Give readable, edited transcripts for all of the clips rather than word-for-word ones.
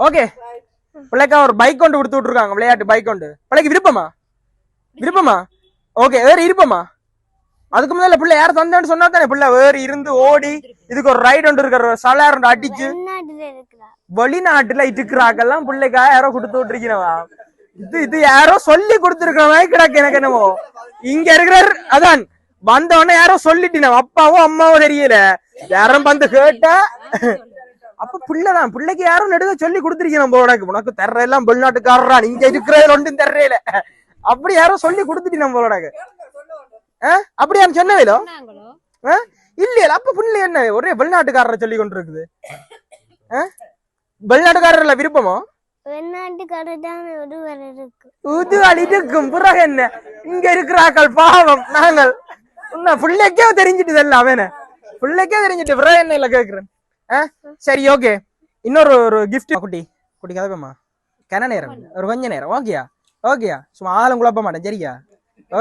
Okay பிள்ளைக்கா ஒரு bike கொண்டு கொடுத்து விட்டுருக்காங்க, விளையாட்டு பைக் கொண்டு. பிள்ளைக்கு விருப்பமா? விருப்பமா? ஓகே வேற இருப்பமா? அதுக்கு முதல்ல பிள்ளை யாரும் தந்தேன்னு சொன்னா தானே பிள்ளை வேறு இருந்து ஓடி இதுக்கு ஒரு ரைட் ஒன்று இருக்கிற சலார் அடிச்சு வெளிநாட்டுல இருக்கிறாக்கெல்லாம் பிள்ளைக்கா யாரோ கொடுத்து விட்டுருக்கிறவா. இது யாரோ சொல்லி கொடுத்துருக்கிற மாதிரி கிடக்கு எனக்கு என்னமோ. இங்க இருக்கிறார் அதான் வந்தவொடனே யாரோ சொல்லிட்டு அப்பாவோ அம்மாவோ தெரியல, யாரும் வந்து கேட்டா அப்ப பிள்ளைதான் பிள்ளைக்கு யாரும் நடுக சொல்லி கொடுத்துருக்கணும் போலக்கு. உனக்கு தர்ற எல்லாம் வெளிநாட்டுக்காரரா, இங்க இருக்கிறது ஒன்றும் தர்றையில அப்படி யாரும் சொல்லி கொடுத்துட்டு போலக்கு. அப்படியா சொன்னவேலோ இல்லையா? அப்ப புள்ள என்ன ஒரே வெளிநாட்டுக்காரரை சொல்லி கொண்டு இருக்குது. வெளிநாட்டுக்காரர்ல விருப்பமோ? இருக்கும் பிறகு என்ன இங்க இருக்கிறாக்கள் பாவம். நாங்கள் பிள்ளைக்கே தெரிஞ்சிட்டு அவன பிள்ளைக்கே தெரிஞ்சிட்டு பிறகு என்ன இல்ல கேக்குறேன். சரி ஓகே, இன்னொரு ஒரு கிஃப்ட் குட்டி குட்டி கதப்பமா கன நேரம் ஒரு கொஞ்ச நேரம். ஓகேயா? ஓகேயா? சும்மா ஆளும் குழப்ப மாட்டேன் சரியா?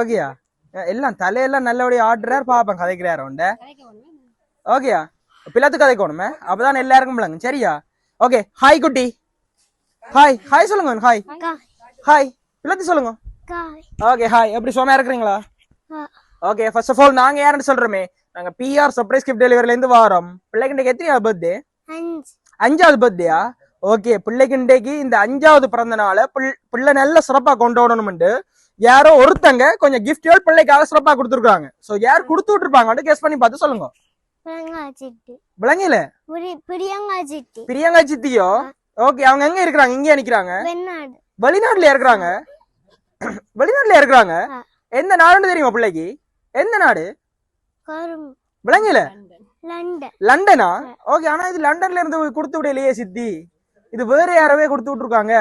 ஓகேயா? எல்லாம் தலையெல்லாம் நல்லபடியா ஆடுறாரு பாப்பேன் கதைக்கிறாரு உண்ட. ஓகேயா? பிள்ளைத்து கதைக்கணுமே அப்பதான் எல்லாருக்கும் பிள்ளைங்க சரியா? ஓகே ஹாய் குட்டி, ஹாய் ஹாய் சொல்லுங்க. ஹாய் ஹாய் பிள்ளைத்து சொல்லுங்க. ஓகே ஹாய், எப்படி சும்மா இருக்கிறீங்களா? ஓகே ஃபர்ஸ்ட் ஆஃப் ஆல் நாங்க யாருன்னு சொல்றோமே, நாங்க பிஆர் சர்ப்ரைஸ் கிஃப்ட் டெலிவரில இருந்து வாரோம். பிள்ளைக்கு எத்தனையாவது பர்த்டே? 5வது பர்த்டேயா? ஓகே பிள்ளைக்கு இன்றைக்கு இந்த 5வது பிறந்த நாளை பிள்ளை நல்ல சிறப்பா கொண்டாடணும்னு யாரோ ஒருத்தங்க கொஞ்சம் கிஃப்ட்கள் பிள்ளைக்காக சிறப்பா கொடுத்துருக்காங்க. சோ யார் கொடுத்து விட்டுருப்பாங்க கெஸ் பண்ணி பார்த்து சொல்லுங்க. விளங்கல? பிரியங்கா சித்தியோ? ஓகே அவங்க எங்க இருக்கிறாங்க? இங்கே நிக்கிறாங்க? வெளிநாட்டுல இருக்கிறாங்க. வெளிநாட்டுல இருக்கிறாங்க. எந்த நாடுன்னு தெரியுமா பிள்ளைக்கு? எந்த நாடு? விளங்கல? லண்டனா? ஓகே ஆனா இது லண்டன்ல இருந்து கொடுத்து விடலையே சித்தி, இது வேற யாரவே கொடுத்து விட்டுருக்காங்க.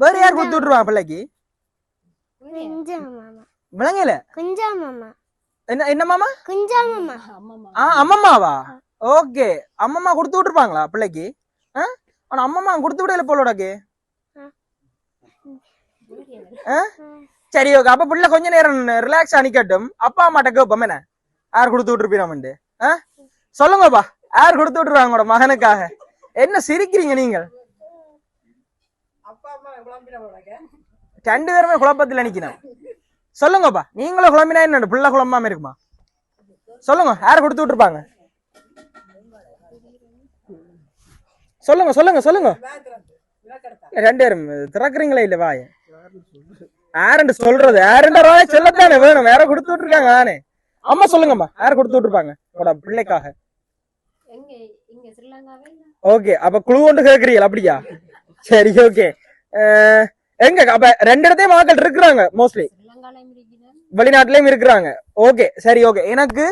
வேற யார் கொடுத்து விட்டுருவாங்க பிள்ளைக்கு? விளங்கல? என்ன என்ன மாமா? அம்மம்மாவா? ஓகே அம்மம்மா கொடுத்து விட்டுருப்பாங்களா பிள்ளைக்கு? ஆனா அம்மம்மா கொடுத்து விடல போலோடக்கு. சரி ஓகே, அப்ப பிள்ளை கொஞ்ச நேரம் ரிலாக்ஸ் அணிக்கட்டும். அப்பா அம்மாட்ட கேப்போம் என்ன யார் கொடுத்து விட்டுருப்பீங்க சொல்லுங்கப்பா. யார் கொடுத்து விட்டுருவாங்க உங்களோட மகனுக்காக? என்ன சிரிக்கிறீங்க நீங்கள்? 2 பேருமே குழப்பத்தில் நினைக்கணும். சொல்லுங்கப்பா, நீங்களும் குழம்பினா என்ன பிள்ளை குழம்பாம இருக்குமா? சொல்லுங்க யார் கொடுத்து விட்டுருப்பாங்க? சொல்லுங்க சொல்லுங்க சொல்லுங்க. 2 பேரும் திறக்குறீங்களா இல்ல வாய? யாருன்னு சொல்றது? யாருன்ற வாய சொல்லத்தானே வேணும். வேற கொடுத்து விட்டுருக்காங்க தானே. அம்மா சொல்லுங்கம்மா, யார் கொடுத்து விட்டுருப்பாங்க உங்களோட பிள்ளைக்காக? ஓகே அப்ப குழு ஒன்று கேக்குறீங்களா? அப்படியா? சரி ஓகே. எங்க அப்ப 2 இடத்தையும் மக்கள் இருக்கிறாங்க, மோஸ்ட்லி வெளிநாட்டுலயும் இருக்கிறாங்க. ஓகே சரி ஓகே, எனக்கு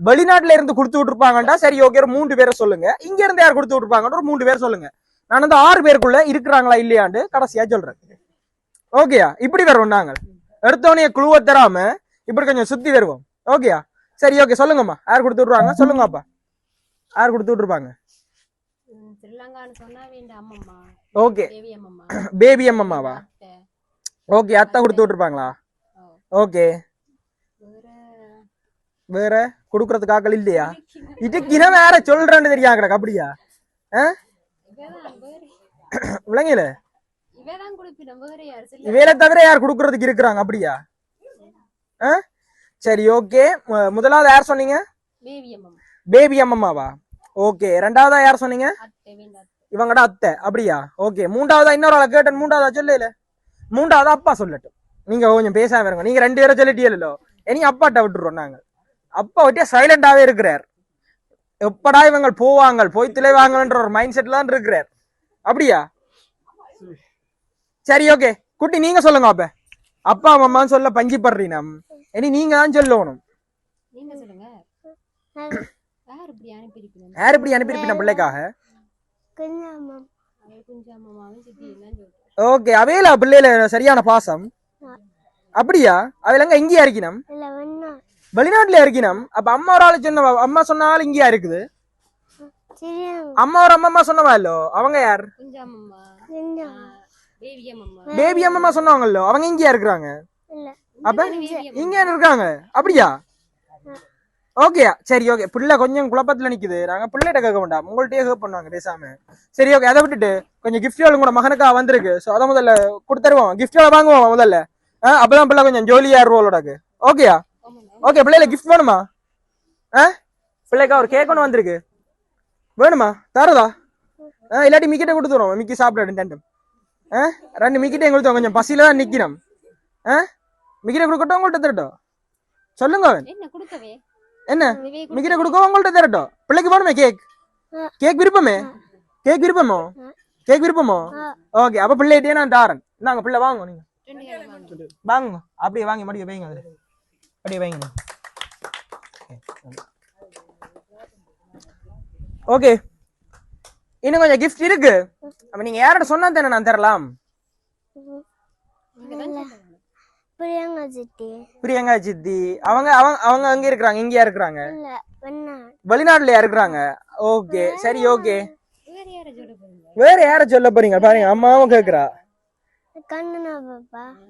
வெளிநாட்டுல இருந்து கொடுத்து விட்டுருப்பாங்கடா. சரி ஓகே, ஒரு 3 பேரை சொல்லுங்க. இங்க இருந்து யார் கொடுத்து விட்டுருப்பாங்க ஒரு 3 பேர் சொல்லுங்க. நான் வந்து 6 பேருக்குள்ள இருக்கிறாங்களா இல்லையாண்டு கடைசியா சொல்றேன். ஓகேயா? இப்படி வருவோம் நாங்கள் எடுத்தோடனே குழுவை தராம இப்படி கொஞ்சம் சுத்தி வருவோம். ஓகேயா? சரி ஓகே சொல்லுங்கம்மா, யார் கொடுத்து விட்டுருவாங்க சொல்லுங்க. அப்பா யார் கொடுத்து விட்டுருப்பாங்க? Okay baby அம்மம்மாவா? ஓகே அத்தை கொடுத்து விட்டுருப்பாங்களா? ஓகே வேற குடுக்கறதுக்கு ஆக்கள் இல்லையா? இதுக்கு வேற சொல்றேன்னு தெரியா கிடக்கு. அப்படியா? விளங்கல? இவையில தவிர யார் குடுக்கறதுக்கு இருக்கிறாங்க? அப்படியா? சரி ஓகே, முதலாவது யார் சொன்னீங்க? பேபி அம்மம்மாவா? ஓகே, 2வதா யார் சொன்னீங்க? இவங்கட அத்தை. அப்படியா? ஓகே, 3வதா இன்னொரு ஆளை கேட்டேன். 3வதா சொல்லல? 3வதா அப்பா சொல்லட்டும். நீங்க கொஞ்சம் பேசாம இருங்க. நீங்க 2 பேரை சொல்லிட்டீங்களோ, இனி அப்பாட்ட விட்டுருவோம் நாங்க. அப்பா ஒட்டியா சைலண்டாவே இருக்கிறார். எப்படா இவங்க போவாங்க போய் திளைவாங்கன்ற ஒரு மைண்ட் செட்ல தான் இருக்கிறார். அப்படியா? சரி ஓகே குட்டி நீங்க சொல்லுங்க. அப்ப அப்பா அம்மான்னு சொல்ல பஞ்சி படுறீங்க, இனி நீங்க தான் சொல்லணும். யார் இப்படி அனுப்பியிருப்பீங்க பிள்ளைக்காக? ஓகே அவையில பிள்ளைல சரியான பாசம். அப்படியா? அவையில எங்க இங்கேயா இருக்கணும்? வெளிநாட்டுல இருக்கணும். அப்ப அம்மா ஒரு ஆளு சொன்ன, அம்மா சொன்ன ஆள் இங்கேயா இருக்குது? அம்மா ஒரு அம்மா சொன்னவா இல்லோ, அவங்க யார்? பேபி அம்மா சொன்னவங்களோ, அவங்க இங்கேயா இருக்கிறாங்க? அப்ப இங்க இருக்காங்க. அப்படியா? ஓகேயா சரி ஓகே. பிள்ளை கொஞ்சம் குழப்பத்துல நிக்குது. நாங்க பிள்ளைகிட்ட கேட்க வேண்டாம், உங்கள்கிட்டயே கேட்க பண்ணுவாங்க பேசாம. சரி ஓகே, அதை விட்டுட்டு கொஞ்சம் கிஃப்ட்களும் கூட மகனுக்கா வந்திருக்கு. ஸோ அதை முதல்ல கொடுத்துருவோம், கிஃப்ட்களை வாங்குவோம் முதல்ல. அப்பதான் பிள்ளை கொஞ்சம் ஜோலியா இருவோலோடாக்கு. ஓகேயா ஓகே. பிள்ளைல கிஃப்ட் வேணுமா? பிள்ளைக்கா ஒரு கேக் ஒன்று வந்திருக்கு, வேணுமா? தரதா? இல்லாட்டி மிக்கிட்ட கொடுத்துருவோம், மிக்கி சாப்பிடாடு டென்டம். 2 மிக்கிட்டையும் கொடுத்தோம், கொஞ்சம் பசியில தான் நிக்கணும். மிக்கிட்ட கொடுக்கட்டும், உங்கள்கிட்ட தரட்டும்? சொல்லுங்க. என்ன மிக்கிட்ட கொடுக்க உங்கள்கிட்ட தரட்டும்? பிள்ளைக்கு வேணுமே கேக்? கேக் விருப்பமே? கேக் விருப்பமோ? கேக் விருப்பமோ? ஓகே, அப்ப பிள்ளைகிட்டே நான் தாரன். நாங்க பிள்ளை வாங்க, நீங்க வாங்க, அப்படியே வாங்கி மடிய வைங்க, அப்படியே வைங்க. ஓகே, இன்னும் கொஞ்சம் கிஃப்ட் இருக்கு. அப்ப நீங்க யாரோட சொன்னா தானே நான் தரலாம்? பிரியங்கா சித்தி அவங்க அவங்க அவங்க அங்க இருக்கிறாங்க, இங்கயா இருக்கிறாங்க? வெளிநாட்டுலயா இருக்கிறாங்க? ஓகே சரி ஓகே. வேற யார சொல்ல போறீங்க? பாருங்க அம்மாவும் கேக்குறா.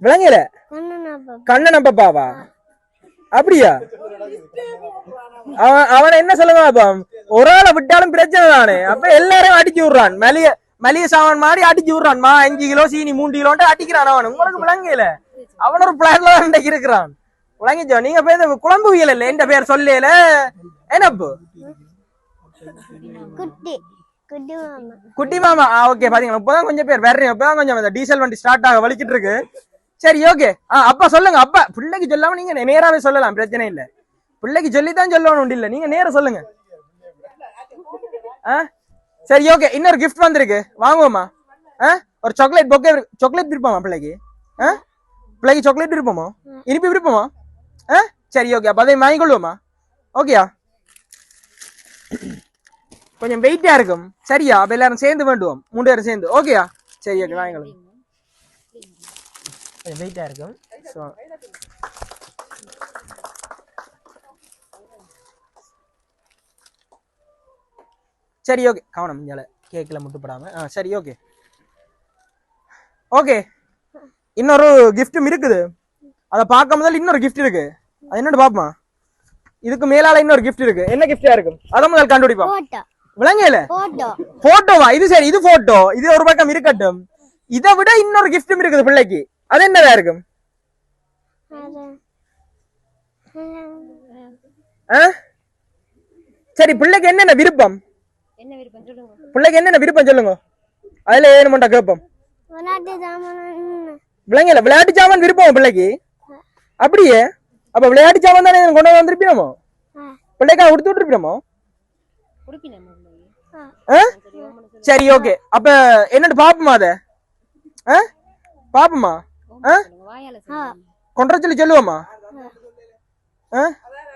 விளங்கல? கண்ணன பாப்பாவா? அப்படியா? அவனை என்ன சொல்லுவா? ஒரு ஆளை விட்டாலும் பிரச்சனை தானே. அப்ப எல்லாரையும் அடிச்சு விடுறான், மளிகை சாமான் மாதிரி அடிச்சு விடுறான். 5 கிலோ சீனி 3 கிலோன்ட்டு அடிக்கிறான் அவன். உங்களுக்கு விளங்கல? அவன் ஒரு பிளான்ல தான் இருக்கிறான். விளங்கிச்சோ? நீங்க பேர் குழம்புவியல் இல்ல, எந்த பேர் சொல்லல என்னப்பு? குட்டி மாமா. ஓகே, பாத்தீங்களா இப்பதான் கொஞ்சம் பேர் வேற, இப்பதான் கொஞ்சம் டீசல் வண்டி ஸ்டார்ட் ஆக வலிக்கிட்டு இருக்கு. சரி ஓகே. அப்பா சொல்லுங்க. அப்பா பிள்ளைக்கு சொல்லாம நீங்க நேராவே சொல்லலாம், பிரச்சனை இல்ல. பிள்ளைக்கு சொல்லித்தான் சொல்லணும் இல்ல, நீங்க நேர சொல்லுங்க. சரி ஓகே. இன்னொரு கிஃப்ட் வந்திருக்கு, வாங்குவோமா? ஒரு சாக்லேட் பொக்கே. சாக்லேட் விருப்பமா பிள்ளைக்கு? பிள்ளைக்கு சாக்லேட் விருப்பமா? இனிப்பு விருப்பமா? சரி ஓகே, அப்ப அதை வாங்கிக்கொள்வோமா? ஓகேயா? கொஞ்சம் வெயிட்டா இருக்கும், சரியா? அப்ப எல்லாரும் சேர்ந்து வேண்டுவோம், 3 பேரும் சேர்ந்து. ஓகேயா? சரி ஓகே, வாங்கிக்கலாம். கொஞ்சம் வெயிட்டா இருக்கும். சரி ஓகே, கவனம் இஞ்சால கேக்ல முட்டுப்படாம. சரி ஓகே ஓகே. இன்னொரு கிஃப்டும் இருக்குது, அதை பார்க்க முதல்ல இன்னொரு கிஃப்ட் இருக்கு. அது என்னன்னு பாப்போமா? இதுக்கு மேலால இன்னொரு கிஃப்ட் இருக்கு. என்ன கிஃப்டா இருக்கும் அதை முதல் கண்டுபிடிப்போம். விளங்கல? போட்டோவா? இது சரி, இது போட்டோ. இது ஒரு பக்கம் இருக்கட்டும். இதை விட இன்னொரு கிஃப்டும் இருக்குது பிள்ளைக்கு. அது என்னதா இருக்கும்? சரி, பிள்ளைக்கு என்னென்ன விருப்பம்? பிள்ளைக்கு என்னென்ன விருப்பம் சொல்லுங்க, அதுல ஏழுமண்டா கேட்போம். விளங்கல? விளையாட்டு சாமான் விருப்பம் பிள்ளைக்கு? அப்படியே? அப்ப விளையாட்டு சாமான் தானே கொண்டு வந்திருப்பீனமோ? பிள்ளைக்கா கொடுத்து விட்டுருப்பீனமோ? சரி ஓகே. அப்ப என்னன்னு பாப்போமா? அத பாப்போமா? கொண்ட சொல்லி சொல்லுவோமா?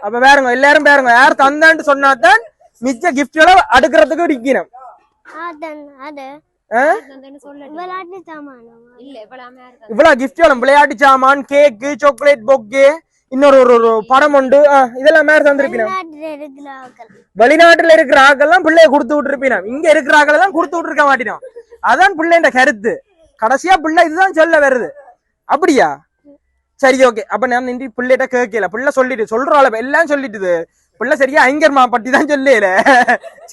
அப்ப வேறங்க எல்லாரும் பாருங்க, யார் தந்தான்னு சொன்னாதான் மிச்ச கிஃப்ட்களை அடுக்கிறதுக்கு இருக்கணும். இவ்வளவு கிஃப்ட், விளையாட்டு சாமான், கேக்கு, சாக்லேட் பொக்கே, இன்னொரு ஒரு படம் உண்டு. இதெல்லாம் மேல தந்திருப்பீங்க. வெளிநாட்டுல இருக்கிற ஆக்கெல்லாம் பிள்ளைய கொடுத்து விட்டுருப்பீங்க, இங்க இருக்கிற ஆக்கள் எல்லாம் கொடுத்து விட்டுருக்க மாட்டேன். அதான் பிள்ளைன்ற கருத்து. கடைசியா பிள்ளை இதுதான் சொல்ல வருது. அப்படியா? சரி ஓகே. அப்ப நான் நின்று பிள்ளைகிட்ட கேட்கல, பிள்ளை சொல்லிட்டு சொல்றாள் எல்லாம் சொல்லிட்டுது. பிள்ளை சரியா ஐங்கர்மா பட்டி தான் சொல்லல.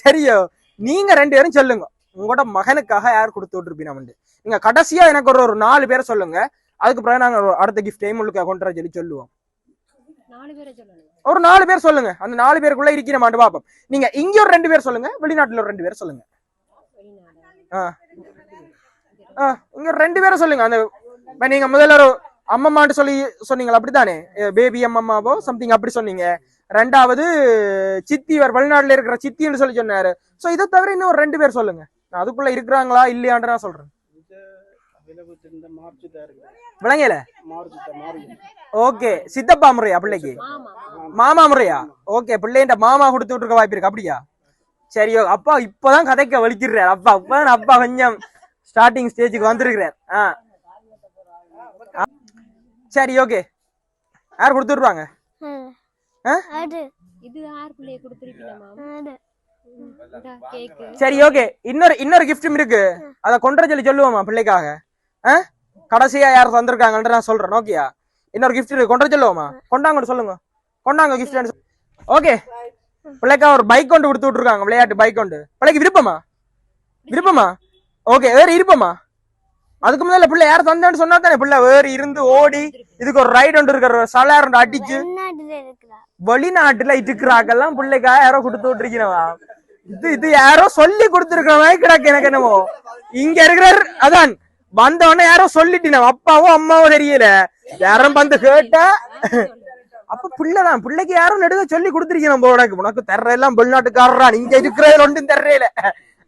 சரியோ? நீங்க 2 பேரும் சொல்லுங்க, உங்களோட மகனுக்காக யார் கொடுத்து விட்டுருப்பீங்க. நீங்க கடைசியா எனக்கு ஒரு 4 பேரை சொல்லுங்க. அதுக்கு பிறகு நாங்க அடுத்த கிஃப்ட் உங்களுக்கு கொண்டு சொல்லி சொல்லுவோம். ஒரு 4 பேர் சொல்லுங்க, அந்த 4 பேருக்குள்ள இருக்கிற மாட்டு பாப்போம். நீங்க இங்க ஒரு 2 பேர் சொல்லுங்க, வெளிநாட்டுல ஒரு 2 பேர் சொல்லுங்க. இங்க 2 பேரை சொல்லுங்க. அந்த நீங்க முதல்ல ஒரு அம்மம்மான்னு சொல்லி சொன்னீங்களா, அப்படித்தானே? பேபி அம்மம்மாவோ சம்திங் அப்படி சொன்னீங்க. 2வது சித்தி, வெளிநாட்டுல இருக்கிற சித்தின்னு சொல்லி சொன்னாரு. சோ இதை தவிர இன்னும் ஒரு 2 பேர் சொல்லுங்க. நான் அதுக்குள்ள இருக்கிறாங்களா இல்லையான்னு நான் சொல்றேன். விளங்கல? ஓகே. சித்தப்பா முறையா பிள்ளைக்கு? மாமா முறையா? ஓகே, பிள்ளைன்ற மாமா கொடுத்து விட்டுருக்க வாய்ப்பு இருக்கு. அப்படியா? சரியோ. அப்பா இப்பதான் கதைக்க வலிக்கிறார். அப்பா கொஞ்சம் ஸ்டார்டிங் ஸ்டேஜுக்கு வந்திருக்கிறார். சரி ஓகே. யார் கொடுத்து விட்டுருவாங்க? சரி ஓகே. இன்னொரு கிஃப்டும் இருக்கு, அத கொண்டு சொல்லி சொல்லுவோமா பிள்ளைக்காக? கடைசியா யார் தந்திருக்காங்கன்ற நான் சொல்றேன். ஓகேயா? இன்னொரு கிஃப்ட் இருக்கு, கொண்டு சொல்லுவோமா? கொண்டாங்க சொல்லுங்க, கொண்டாங்க கிஃப்ட். ஓகே பிள்ளைக்கா ஒரு பைக் கொண்டு கொடுத்து விட்டுருக்காங்க, விளையாட்டு பைக் கொண்டு. பிள்ளைக்கு விருப்பமா? விருப்பமா? ஓகே வேற இருப்பமா? அதுக்கு முதல்ல பிள்ளை யாரும் தந்தான்னு சொன்னா தானே பிள்ளை வேறு இருந்து ஓடி இதுக்கு ஒரு ரைடு ஒன்று இருக்கிற சலார் அடிச்சு வெளிநாட்டுல இருக்கிறாக்கெல்லாம் பிள்ளைக்காக யாரோ கொடுத்து விட்டுருக்கிறவா. இது யாரோ சொல்லி கொடுத்துருக்கிற மாதிரி கிடக்கு எனக்கு என்னமோ. இங்க இருக்கிற அதான் வந்தவொடனே யாரோ சொல்லிட்டு அப்பாவோ அம்மாவோ தெரியல, யாரும் வந்து கேட்டா அப்ப பிள்ளைதான் பிள்ளைக்கு யாரும் நெடுக சொல்லி கொடுத்துருக்கீங்க உனக்கு உனக்கு தர்ற எல்லாம் வெளிநாட்டுக்காரரான் இங்க இருக்கிறது ஒன்றும் தர்றேல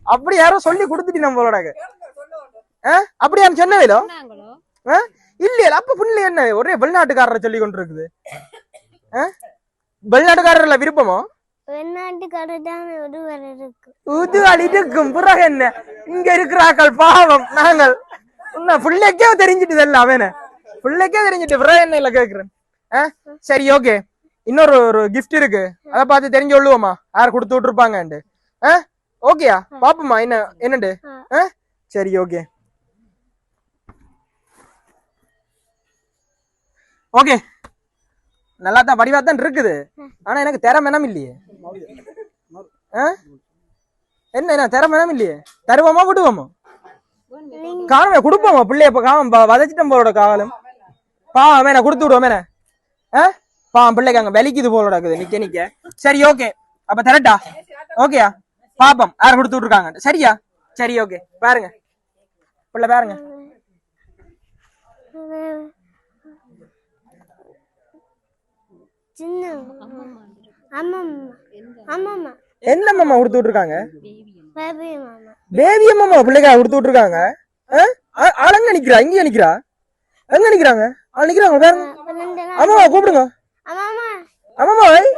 அப்படி யாரும் சொல்லி கொடுத்துட்டு நம்மளோட அப்படியா சொன்னவேலோ இல்லையா? அப்ப புள்ள என்ன ஒரே வெளிநாட்டுக்காரரை சொல்லி கொண்டு இருக்குது. வெளிநாட்டுக்காரர்ல விருப்பமோ? இருக்கும் பிறகு என்ன இங்க இருக்கிறாக்கள் பாவம் நாங்கள் பிள்ளைக்கே தெரிஞ்சிட்டு எல்லாம் அவன பிள்ளைக்கே தெரிஞ்சிட்டு பிறகு என்ன இல்ல கேக்குறேன். சரி ஓகே இன்னொரு கிஃப்ட் இருக்கு, அதை பார்த்து தெரிஞ்சு சொல்லுவோமா யார் கொடுத்து விட்டுருப்பாங்க. ஓகேயா பாப்போமா என்ன என்னண்டு. சரி ஓகே ஓகே நல்லா தான் வடிவா தான் இருக்குது, ஆனா எனக்கு திறமெனம் இல்லையே. என்ன திறமெனம் இல்லையே, தருவோமா விடுவோமா? காணவே கொடுப்போமா பிள்ளைய காவம் வதச்சிட்டம் போலோட காவலும் பாவம் என்ன கொடுத்து விடுவோம் என்ன பாவம் பிள்ளைக்கு அங்க வலிக்குது போலோட இருக்குது நிக்க நிக்க. சரி ஓகே அப்ப தரட்டா? ஓகேயா பாப்போம் யார் கொடுத்து விட்டுருக்காங்க. சரியா? சரி ஓகே பாருங்க பிள்ளை பாருங்க. என்ன மாமா கொடுத்து விட்டுருக்காங்க? பேபி அம்மா பிள்ளைக்கா கொடுத்து விட்டுருக்காங்க. ஆளுங்க நிக்கிறா, இங்க நிக்கிறா, எங்க நிக்கிறாங்க? ஆள் நிக்கிறாங்க பாருங்க. அம்மாவா கூப்பிடுங்க. அம்மாமாய்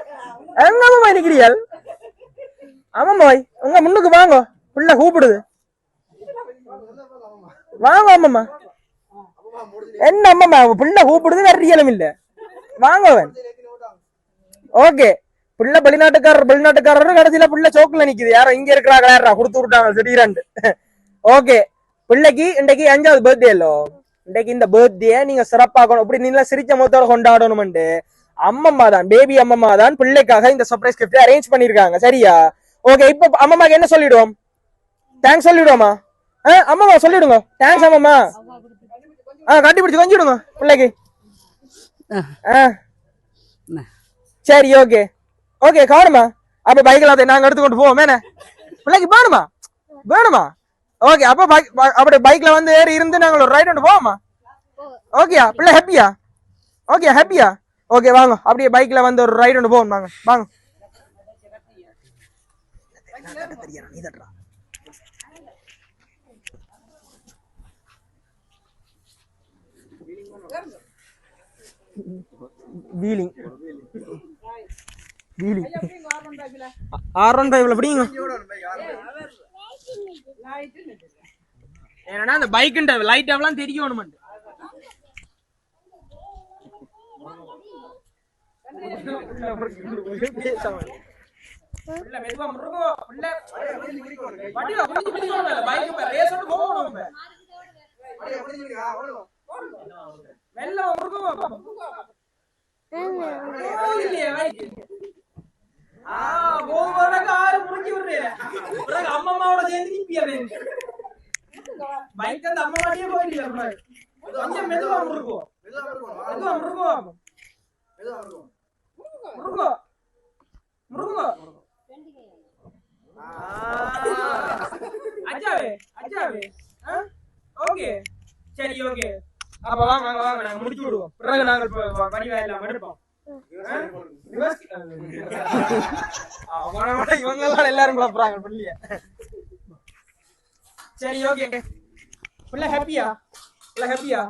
எங்க அம்மாமாய் நிக்கிறீர்கள்? அம்மாமாய் உங்க முன்னுக்கு வாங்க, பிள்ளை கூப்பிடுது வாங்க. அம்மம்மா என்ன அம்மம்மா பிள்ளை கூப்பிடுது, வேற ரியலும் இல்ல வாங்க. ஓகே பிள்ளை வெளிநாட்டுக்காரர் கடைசியில பிள்ளை சோக்குல நிக்குது, யாரோ இங்க இருக்கிறாங்க யாரா கொடுத்து விட்டாங்க திடீரென்று. ஓகே பிள்ளைக்கு இன்றைக்கு 5வது பர்த்டே இல்லோ, இன்றைக்கு இந்த பர்த்டே நீங்க சிறப்பாக்கணும், அப்படி நீங்க சிரிச்ச முகத்தோட கொண்டாடணும்னு அம்மம்மா தான் பேபி அம்மம்மா தான் பிள்ளைக்காக இந்த சர்ப்ரைஸ் கிஃப்ட் அரேஞ்ச் பண்ணிருக்காங்க. சரியா? ஓகே இப்ப அம்மம்மாக்கு என்ன சொல்லிடுவோம்? தேங்க்ஸ் சொல்லிடுவோமா? அம்மம்மா சொல்லிடுங்க தேங்க்ஸ் அம்மம்மா. கட்டி பிடிச்சு கொஞ்சிடுங்க பிள்ளைக்கு. சரி ஓகே ஓகே காணுமா அப்ப பைக்ல நாங்க எடுத்துக்கொண்டு போவோம் என்ன பிள்ளைக்கு வேணுமா? வேணுமா? ஓகே அப்ப அப்படி பைக்ல வந்து ஏறி இருந்து நாங்க ஒரு ரைட் ஒன்று போவோமா? ஓகேயா பிள்ளை ஹாப்பியா? ஓகே ஹாப்பியா? ஓகே வாங்க அப்படியே பைக்ல வந்து ஒரு ரைட் ஒன்று போவோம். வாங்க வாங்க. வீலிங் வீலிங் R15 பிடிங்க. ஏன்னா அந்த பைக்குண்ட லைட் எல்லாம் தெரியணும். அம்மாவோட சேர்ந்து பைக் அந்த அம்மாவோடய போயிட்டு கொஞ்சம் மெதுவா முருகும் மெதுவா முருகும் முருகும் முருகும் அச்சாவே அச்சாவே. ஓகே சரி ஓகே அப்ப வாங்க வாங்க வாங்க நாங்க முடிச்சு விடுவோம். பிறகு நாங்கள் பணிவா எல்லாம் எடுப்போம். இவங்க எல்லாம் எல்லாரும் குழப்பறாங்க பிள்ளைய. சரி ஓகே பிள்ளை ஹாப்பியா? பிள்ளை ஹாப்பியா?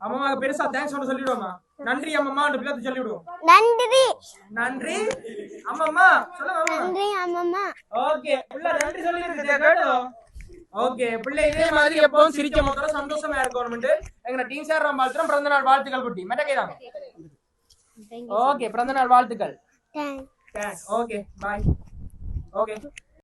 அம்மா பெருசா தேங்க்ஸ் சொல்ல சொல்லிடுவோமா? நன்றி அம்மா பிள்ளை சொல்லி விடுவோம். நன்றி நன்றி அம்மா சொல்லுங்க. நன்றி அம்மா. ஓகே பிள்ளை நன்றி சொல்லிருக்கு கேட்டோ. ஓகே பிள்ளை இதே மாதிரி எப்பவும் சிரிச்ச முகத்தோட சந்தோஷமா இருக்கணும். எங்க டீம் சார் வாழ்த்துறோம். பிறந்த நாள் வாழ்த்துக்கள் குட்டி மெட்டக்கேதான். ஓகே பிறந்த நாள் வாழ்த்துக்கள். Okay bye. ஓகே